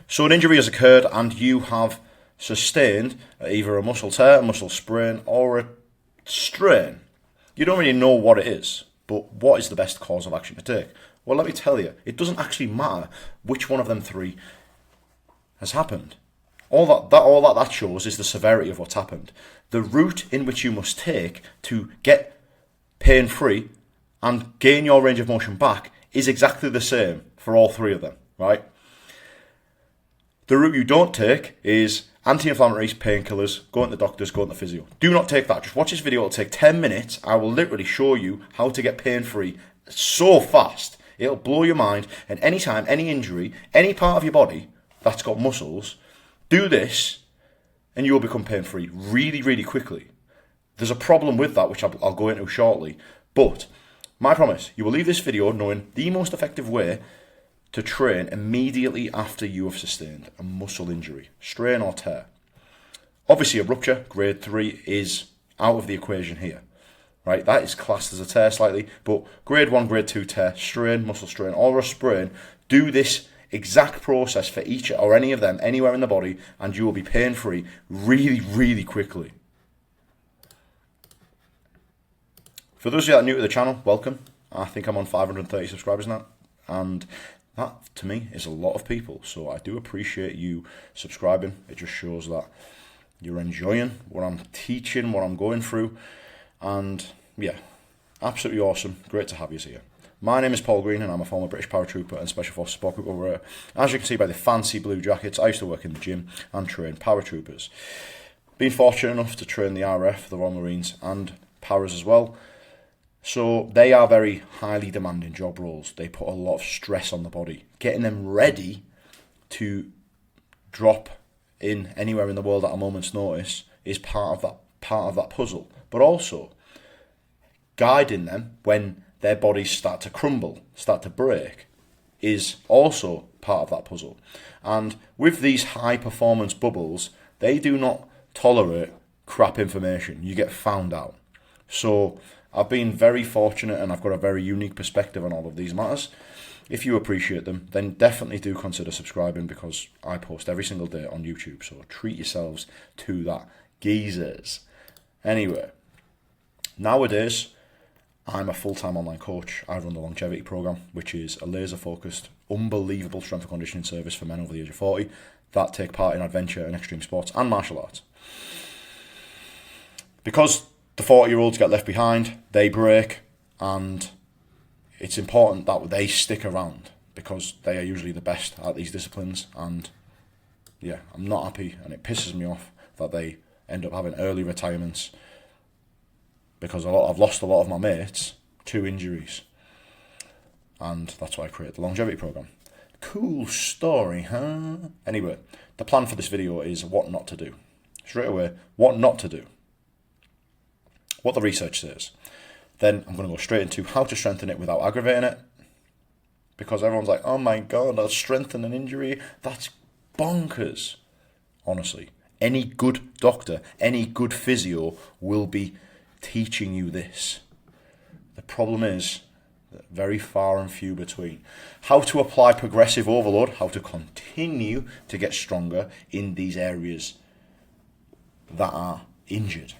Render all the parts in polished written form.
So an injury has occurred and you have sustained either a muscle tear, a muscle sprain, or a strain. You don't really know what it is, but what is the best course of action to take? Well, let me tell you, it doesn't actually matter which one of them three has happened. All that shows is the severity of what's happened. The route in which you must take to get pain-free and gain your range of motion back is exactly the same for all three of them, right? The route you don't take is anti-inflammatories, painkillers, going to the doctors, going to the physio. Do not take that. Just watch this video. It'll take 10 minutes. I will literally show you how to get pain-free so fast. It'll blow your mind. And anytime, any injury, any part of your body that's got muscles, do this and you'll become pain-free really, really quickly. There's a problem with that, which I'll go into shortly. But my promise, you will leave this video knowing the most effective way to train immediately after you have sustained a muscle injury, strain or tear. Obviously, a rupture, grade 3, is out of the equation here, right? That is classed as a tear slightly, but grade 1, grade 2 tear, strain, muscle strain, or a sprain, do this exact process for each or any of them anywhere in the body, and you will be pain-free really, really quickly. For those of you that are new to the channel, welcome. I think I'm on 530 subscribers now, and that, to me, is a lot of people. So I do appreciate you subscribing. It just shows that you're enjoying what I'm teaching, what I'm going through. And yeah, absolutely awesome. Great to have you here. My name is Paul Green, and I'm a former British paratrooper and Special Forces support group operator. As you can see by the fancy blue jackets, I used to work in the gym and train paratroopers. Been fortunate enough to train the RF, the Royal Marines, and paras as well. So they are very highly demanding job roles. They put a lot of stress on the body. Getting them ready to drop in anywhere in the world at a moment's notice is part of that puzzle. But also guiding them when their bodies start to crumble, start to break, is also part of that puzzle. And with these high performance bubbles, they do not tolerate crap information. You get found out. So I've been very fortunate, and I've got a very unique perspective on all of these matters. If you appreciate them, then definitely do consider subscribing, because I post every single day on YouTube, so treat yourselves to that, geezers. Anyway, nowadays, I'm a full-time online coach. I run the longevity program, which is a laser-focused, unbelievable strength and conditioning service for men over the age of 40 that take part in adventure and extreme sports and martial arts. Because the 40-year-olds get left behind, they break, and it's important that they stick around, because they are usually the best at these disciplines. And yeah, I'm not happy, and it pisses me off that they end up having early retirements, because I've lost a lot of my mates to injuries, and that's why I created the longevity program. Cool story, huh? Anyway, the plan for this video is what not to do. Straight away, what not to do. What the research says. Then I'm going to go straight into how to strengthen it without aggravating it, because everyone's like, oh my god, I'll strengthen an injury. That's bonkers. Honestly, any good doctor, any good physio will be teaching you this. The problem is that very far and few between. How to apply progressive overload, how to continue to get stronger in these areas that are injured.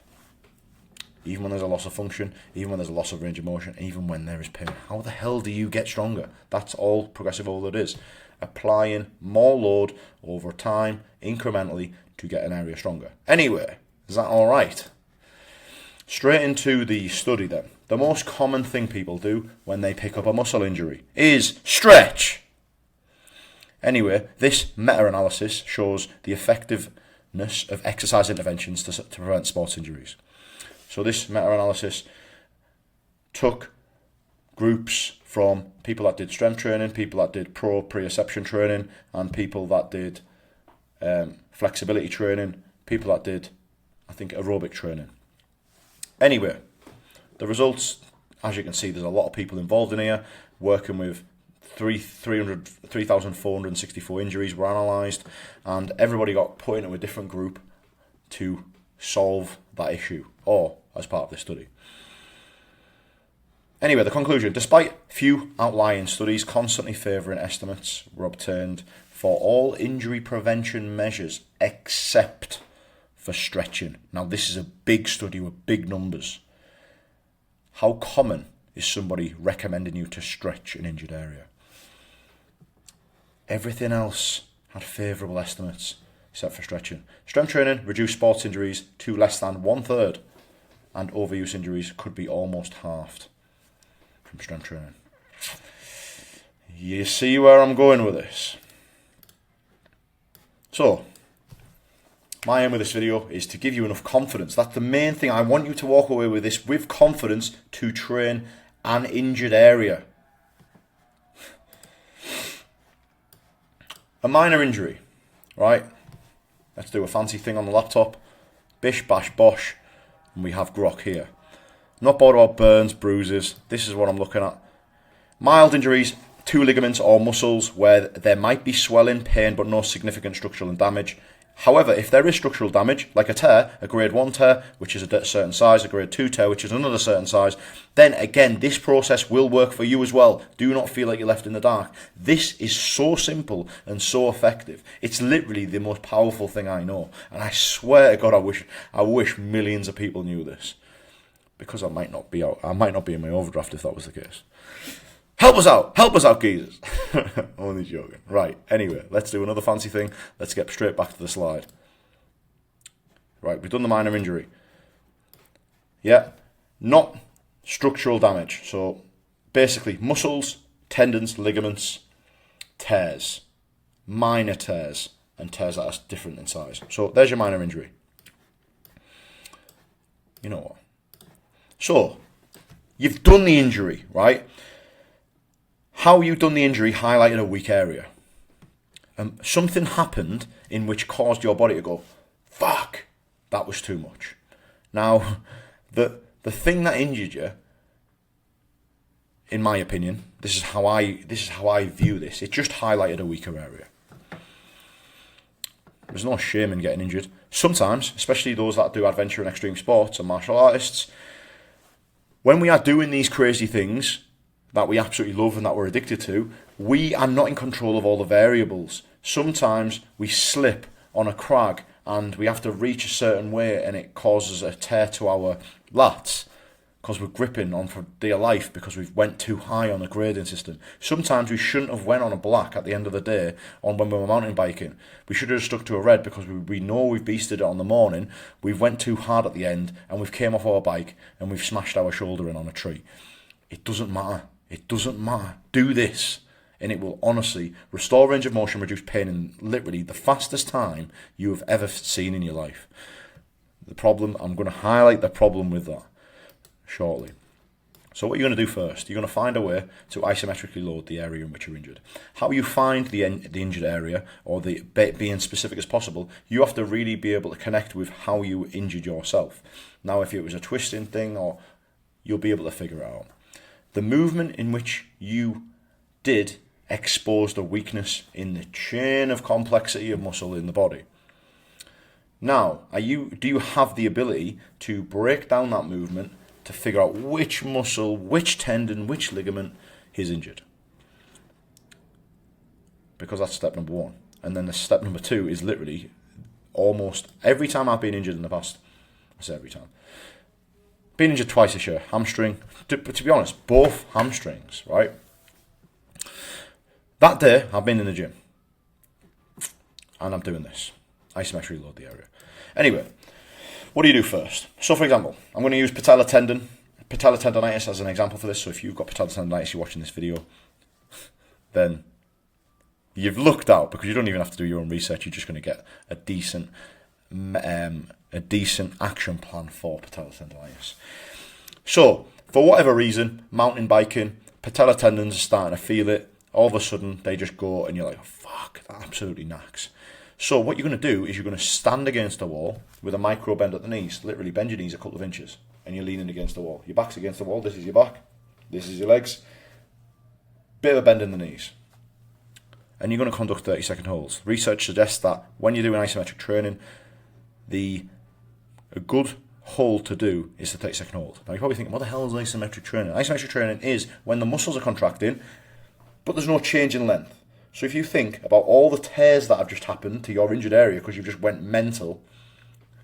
Even when there's a loss of function, even when there's a loss of range of motion, even when there is pain. How the hell do you get stronger? That's all progressive overload is. Applying more load over time, incrementally, to get an area stronger. Anyway, is that all right? Straight into the study then. The most common thing people do when they pick up a muscle injury is stretch. Anyway, this meta-analysis shows the effectiveness of exercise interventions to prevent sports injuries. So this meta-analysis took groups from people that did strength training, people that did proprioception training, and people that did flexibility training, people that did, I think, aerobic training. Anyway, the results, as you can see, there's a lot of people involved in here, working with 3,464 injuries were analysed, and everybody got put into a different group to solve that issue, or as part of this study. Anyway, the conclusion: despite few outlying studies constantly favouring estimates were obtained for all injury prevention measures except for stretching. Now, this is a big study with big numbers. How common is somebody recommending you to stretch an injured area? Everything else had favourable estimates except for stretching. Strength training reduced sports injuries to less than 1/3, and overuse injuries could be almost halved from strength training. You see where I'm going with this? So, my aim with this video is to give you enough confidence. That's the main thing. I want you to walk away with this with confidence to train an injured area. A minor injury, right? Let's do a fancy thing on the laptop. Bish, bash, bosh. And we have grok here. Not bothered about burns, bruises. This is what I'm looking at. Mild injuries to ligaments or muscles where there might be swelling, pain, but no significant structural damage. However, if there is structural damage, like a tear, a grade 1 tear, which is a certain size, a grade 2 tear, which is another certain size, then again, this process will work for you as well. Do not feel like you're left in the dark. This is so simple and so effective. It's literally the most powerful thing I know. And I swear to God, I wish millions of people knew this. Because I might not be in my overdraft if that was the case. Help us out, geezers. Only joking. Right, anyway, let's do another fancy thing. Let's get straight back to the slide. Right, we've done the minor injury. Yeah, not structural damage. So, basically, muscles, tendons, ligaments, tears, minor tears, and tears that are different in size. So, there's your minor injury. You know what? So, you've done the injury, right? How you've done the injury highlighted a weak area. Something happened in which caused your body to go, fuck, that was too much. Now, the thing that injured you, in my opinion, this is how I view this. It just highlighted a weaker area. There's no shame in getting injured. Sometimes, especially those that do adventure and extreme sports and martial artists, when we are doing these crazy things that we absolutely love and that we're addicted to, we are not in control of all the variables. Sometimes we slip on a crag and we have to reach a certain way and it causes a tear to our lats because we're gripping on for dear life because we've went too high on the grading system. Sometimes we shouldn't have went on a black at the end of the day when we were mountain biking. We should have stuck to a red because we know we've beasted it on the morning. We've went too hard at the end and we've came off our bike and we've smashed our shoulder in on a tree. It doesn't matter. It doesn't matter. Do this and it will honestly restore range of motion, reduce pain in literally the fastest time you have ever seen in your life. The problem, I'm going to highlight the problem with that shortly. So what you're going to do first, you're going to find a way to isometrically load the area in which you're injured. How you find the injured area, or being specific as possible, you have to really be able to connect with how you injured yourself. Now, if it was a twisting thing, or you'll be able to figure it out. The movement in which you did exposed a weakness in the chain of complexity of muscle in the body. Now, do you have the ability to break down that movement to figure out which muscle, which tendon, which ligament is injured? Because that's step number one. And then the step number two is literally almost every time I've been injured in the past. I say every time. Been injured twice this year, hamstring. To be honest, both hamstrings, right? That day, I've been in the gym. And I'm doing this. Isometrically load the area. Anyway, what do you do first? So, for example, I'm going to use patella tendonitis as an example for this. So if you've got patella tendonitis, you're watching this video, then you've lucked out because you don't even have to do your own research. You're just going to get a decent action plan for patella tendonitis. So, for whatever reason, mountain biking, patella tendons are starting to feel it. All of a sudden, they just go and you're like, oh, fuck, that absolutely knacks. So what you're going to do is you're going to stand against a wall with a micro bend at the knees. Literally bend your knees a couple of inches and you're leaning against the wall. Your back's against the wall. This is your back. This is your legs. Bit of a bend in the knees. And you're going to conduct 30-second holds. Research suggests that when you're doing isometric training, a good hold to do is the 30-second hold. Now you're probably thinking, what the hell is isometric training? Isometric training is when the muscles are contracting, but there's no change in length. So if you think about all the tears that have just happened to your injured area because you just went mental,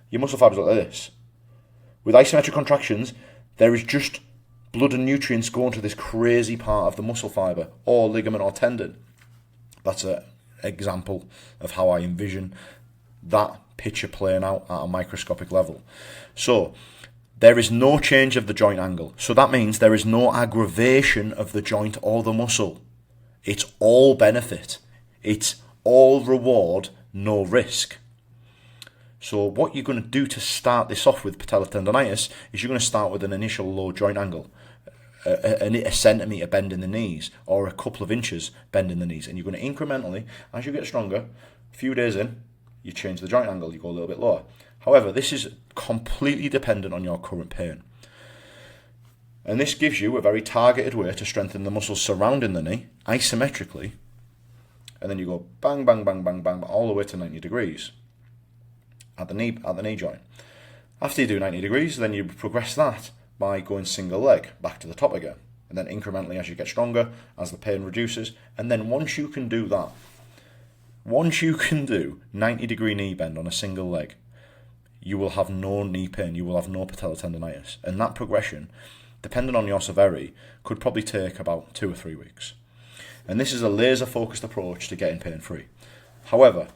your muscle fibers look like this. With isometric contractions, there is just blood and nutrients going to this crazy part of the muscle fiber or ligament or tendon. That's an example of how I envision that picture playing out at a microscopic level. So there is no change of the joint angle. So that means there is no aggravation of the joint or the muscle. It's all benefit. It's all reward, no risk. So what you're going to do to start this off with patellar tendonitis is you're going to start with an initial low joint angle, a centimetre bend in the knees or a couple of inches bend in the knees. And you're going to incrementally, as you get stronger, a few days in, you change the joint angle, you go a little bit lower. However, this is completely dependent on your current pain. And this gives you a very targeted way to strengthen the muscles surrounding the knee, isometrically. And then you go bang, bang, bang, bang, bang, all the way to 90 degrees at the knee joint. After you do 90 degrees, then you progress that by going single leg back to the top again. And then incrementally as you get stronger, as the pain reduces. And then once you can do that, once you can do 90 degree knee bend on a single leg, you will have no knee pain, you will have no patellar tendonitis. And that progression, depending on your severity, could probably take about 2 or 3 weeks. And this is a laser focused approach to getting pain free. However,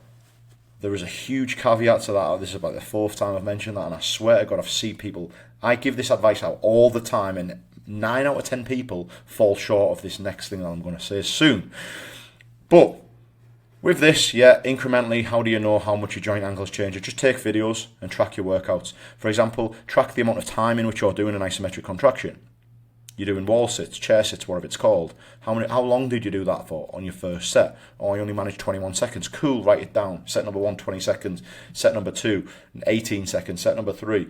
there is a huge caveat to that. This is about the 4th time I've mentioned that, and I swear to God, I've seen people, I give this advice out all the time, and 9 out of 10 people fall short of this next thing that I'm going to say soon. But with this, incrementally, how do you know how much your joint angles change? Just take videos and track your workouts. For example, track the amount of time in which you're doing an isometric contraction. You're doing wall sits, chair sits, whatever it's called. How long did you do that for on your first set? Oh, you only managed 21 seconds. Cool, write it down. Set number 1, 20 seconds. Set number 2, 18 seconds. Set number 3.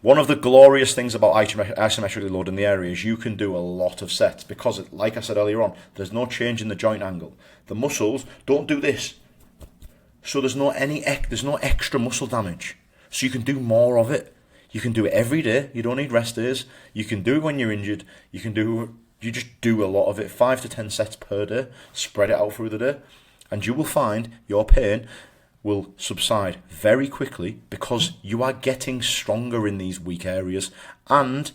One of the glorious things about isometrically loading the area is you can do a lot of sets because, like I said earlier on, there's no change in the joint angle. The muscles don't do this. So there's no extra muscle damage. So you can do more of it. You can do it every day. You don't need rest days. You can do it when you're injured. You just do a lot of it, 5 to 10 sets per day. Spread it out through the day. And you will find your pain will subside very quickly because you are getting stronger in these weak areas, and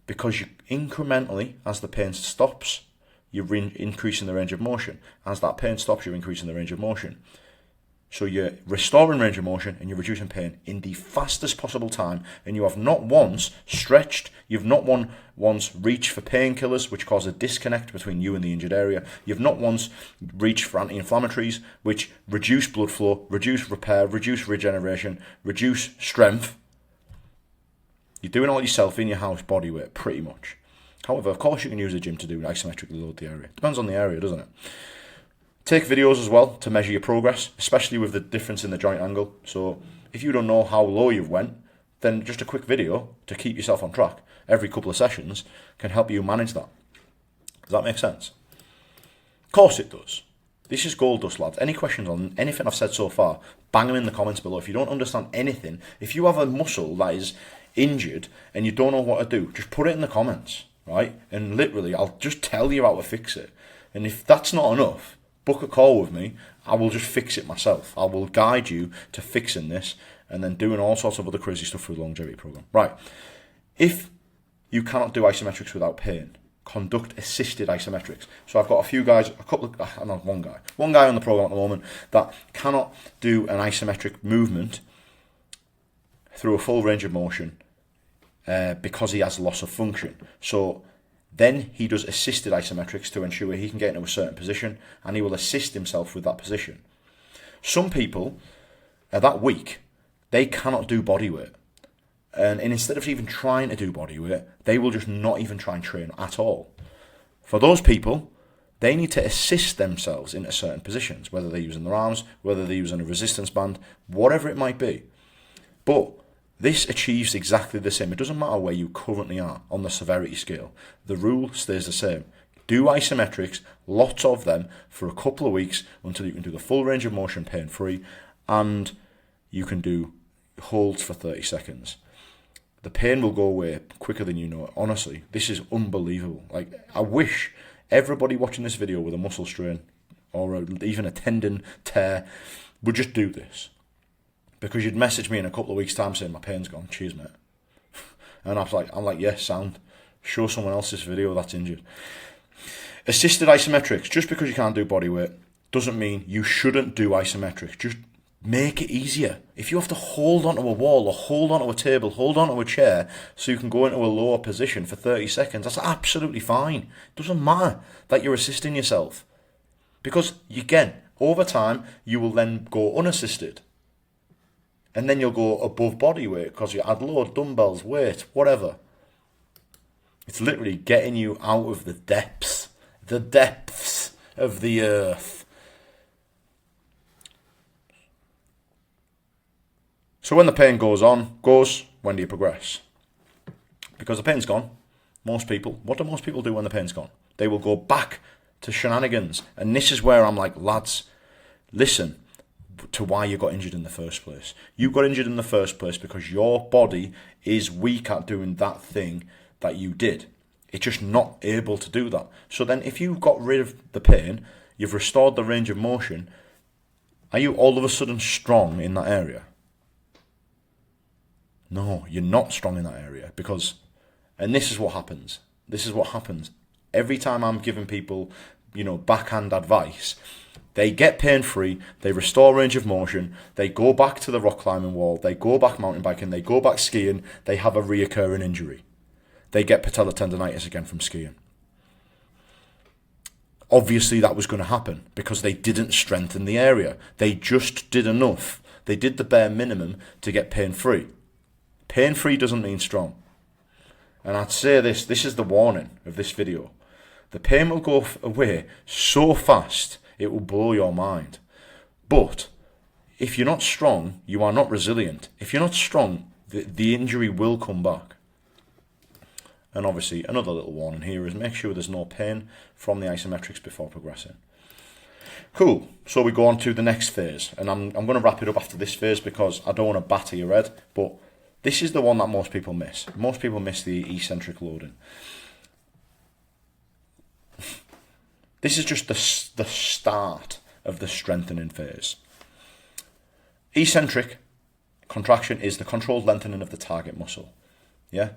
because you incrementally, as the pain stops, you're increasing the range of motion. As that pain stops, you're increasing the range of motion. So you're restoring range of motion and you're reducing pain in the fastest possible time, and you have not once stretched, you've not once reached for painkillers which cause a disconnect between you and the injured area, you've not once reached for anti-inflammatories which reduce blood flow, reduce repair, reduce regeneration, reduce strength. You're doing it all yourself in your house, body weight, pretty much. However, of course you can use the gym to do isometrically load the area. Depends on the area, doesn't it? Take videos as well to measure your progress, especially with the difference in the joint angle. So if you don't know how low you've went, then just a quick video to keep yourself on track every couple of sessions can help you manage that. Does that make sense? Of course it does. This is gold dust, lads. Any questions on anything I've said so far, bang them in the comments below. If you don't understand anything, if you have a muscle that is injured and you don't know what to do, just put it in the comments, right? And literally, I'll just tell you how to fix it. And if that's not enough, book a call with me. I will just fix it myself. I will guide you to fixing this and then doing all sorts of other crazy stuff through the longevity program. Right. If you cannot do isometrics without pain, conduct assisted isometrics. So I've got a few guys, one guy on the program at the moment that cannot do an isometric movement through a full range of motion because he has loss of function. So then he does assisted isometrics to ensure he can get into a certain position, and he will assist himself with that position. Some people are that weak, they cannot do body weight. And instead of even trying to do body weight, they will just not even try and train at all. For those people, they need to assist themselves into certain positions, whether they're using their arms, whether they're using a resistance band, whatever it might be. But this achieves exactly the same. It doesn't matter where you currently are on the severity scale. The rule stays the same. Do isometrics, lots of them, for a couple of weeks until you can do the full range of motion pain-free, and you can do holds for 30 seconds. The pain will go away quicker than you know it. Honestly, this is unbelievable. Like, I wish everybody watching this video with a muscle strain or even a tendon tear would just do this. Because you'd message me in a couple of weeks' time saying my pain's gone. Cheers, mate. And I'm like, yes, sound. Show someone else this video that's injured. Assisted isometrics. Just because you can't do body weight doesn't mean you shouldn't do isometrics. Just make it easier. If you have to hold onto a wall or hold onto a table, hold onto a chair so you can go into a lower position for 30 seconds, that's absolutely fine. It doesn't matter that you're assisting yourself. Because, again, over time, you will then go unassisted. And then you'll go above body weight because you add load, dumbbells, weight, whatever. It's literally getting you out of the depths of the earth. So when the pain goes, when do you progress? Because the pain's gone. What do most people do when the pain's gone? They will go back to shenanigans. And this is where I'm like, lads, listen to why you got injured in the first place. You got injured in the first place because your body is weak at doing that thing that you did. It's just not able to do that. So then if you got rid of the pain, you've restored the range of motion, are you all of a sudden strong in that area? No, you're not strong in that area because, and this is what happens. Every time I'm giving people, backhand advice, they get pain-free, they restore range of motion, they go back to the rock climbing wall, they go back mountain biking, they go back skiing, they have a reoccurring injury. They get patellar tendonitis again from skiing. Obviously that was going to happen because they didn't strengthen the area. They just did enough. They did the bare minimum to get pain-free. Pain-free doesn't mean strong. And I'd say this is the warning of this video. The pain will go away so fast, it will blow your mind. But if you're not strong, you are not resilient. If you're not strong, the injury will come back. And obviously, another little warning here is make sure there's no pain from the isometrics before progressing. Cool. So we go on to the next phase. And I'm going to wrap it up after this phase because I don't want to batter your head. But this is the one that most people miss. Most people miss the eccentric loading. This is just the start of the strengthening phase. Eccentric contraction is the controlled lengthening of the target muscle. Yeah?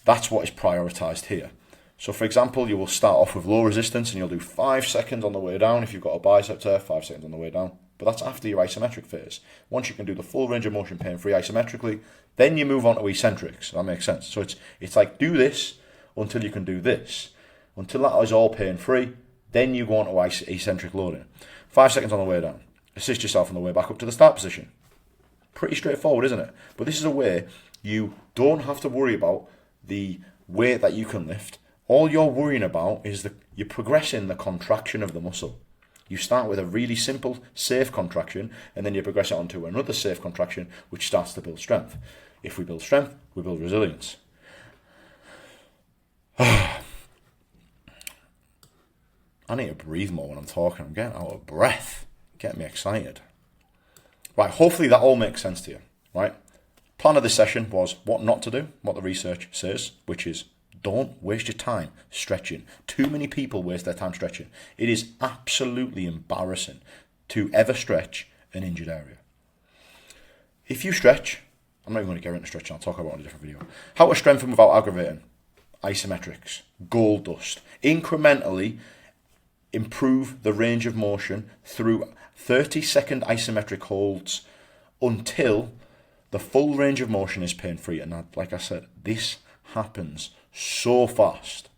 That's what is prioritized here. So for example, you will start off with low resistance and you'll do 5 seconds on the way down. If you've got a bicep tear, 5 seconds on the way down. But that's after your isometric phase. Once you can do the full range of motion pain-free isometrically, then you move on to eccentrics. That makes sense. So it's like do this until you can do this. Until that is all pain-free, then you go on to eccentric loading. 5 seconds on the way down. Assist yourself on the way back up to the start position. Pretty straightforward, isn't it? But this is a way you don't have to worry about the weight that you can lift. All you're worrying about is you're progressing the contraction of the muscle. You start with a really simple, safe contraction, and then you progress it onto another safe contraction, which starts to build strength. If we build strength, we build resilience. I need to breathe more when I'm talking. I'm getting out of breath. Getting me excited. Right, hopefully that all makes sense to you, right? Plan of this session was what not to do, what the research says, which is don't waste your time stretching. Too many people waste their time stretching. It is absolutely embarrassing to ever stretch an injured area. If you stretch, I'm not even going to get into stretching, I'll talk about it in a different video. How to strengthen without aggravating. Isometrics. Gold dust. Incrementally improve the range of motion through 30-second isometric holds until the full range of motion is pain-free. And like I said, this happens so fast.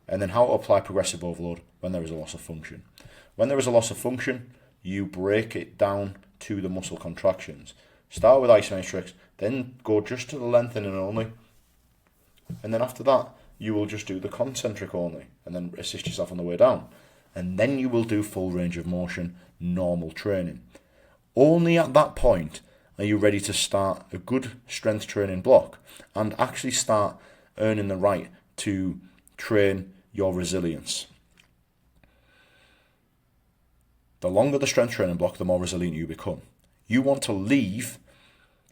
And then how to apply progressive overload when there is a loss of function. When there is a loss of function, you break it down to the muscle contractions. Start with isometrics, then go just to the lengthening only. And then after that, you will just do the concentric only, and then assist yourself on the way down. And then you will do full range of motion, normal training. Only at that point are you ready to start a good strength training block and actually start earning the right to train your resilience. The longer the strength training block, the more resilient you become. You want to leave,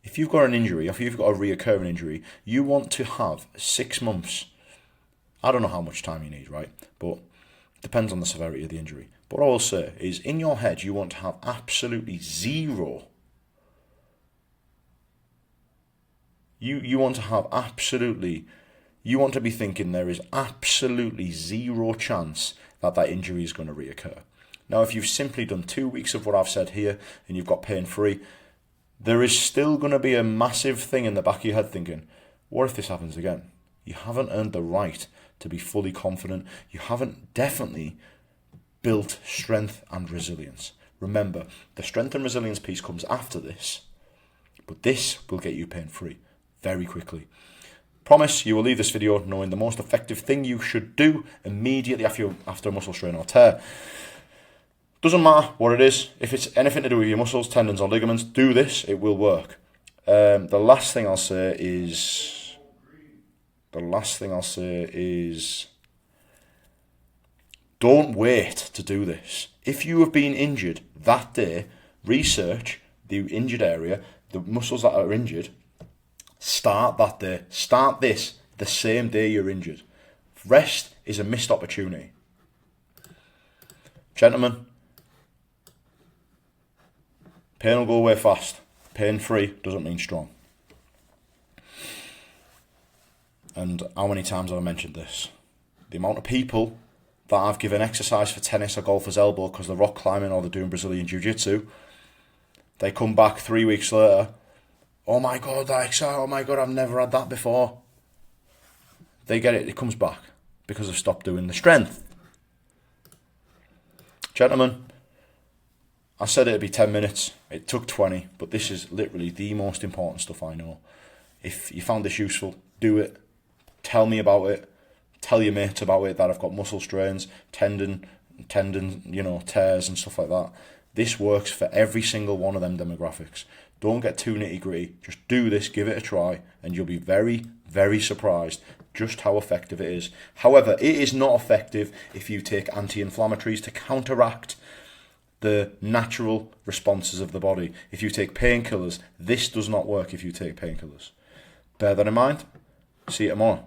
if you've got an injury, if you've got a reoccurring injury, you want to have 6 months. I don't know how much time you need, right? But Depends on the severity of the injury. But what I will say is, in your head, you want to have absolutely zero. You want to have absolutely, you want to be thinking there is absolutely zero chance that that injury is going to reoccur. Now, if you've simply done 2 weeks of what I've said here and you've got pain-free, there is still going to be a massive thing in the back of your head thinking, what if this happens again? You haven't earned the right to be fully confident. You haven't definitely built strength and resilience. Remember, the strength and resilience piece comes after this, but this will get you pain-free very quickly. Promise you will leave this video knowing the most effective thing you should do immediately after a muscle strain or tear. Doesn't matter what it is. If it's anything to do with your muscles, tendons or ligaments, do this. It will work. The last thing I'll say is don't wait to do this. If you have been injured that day, research the injured area, the muscles that are injured. Start that day. Start this the same day you're injured. Rest is a missed opportunity. Gentlemen, pain will go away fast. Pain-free doesn't mean strong. And how many times have I mentioned this? The amount of people that I've given exercise for tennis or golfer's elbow because they're rock climbing or they're doing Brazilian Jiu-Jitsu, they come back 3 weeks later, oh my God, I've never had that before. They get it comes back because they've stopped doing the strength. Gentlemen, I said it'd be 10 minutes. It took 20, but this is literally the most important stuff I know. If you found this useful, do it. Tell me about it. Tell your mates about it that I've got muscle strains, tendon, tears and stuff like that. This works for every single one of them demographics. Don't get too nitty-gritty. Just do this, give it a try, and you'll be very, very surprised just how effective it is. However, it is not effective if you take anti-inflammatories to counteract the natural responses of the body. If you take painkillers, this does not work if you take painkillers. Bear that in mind. See you tomorrow.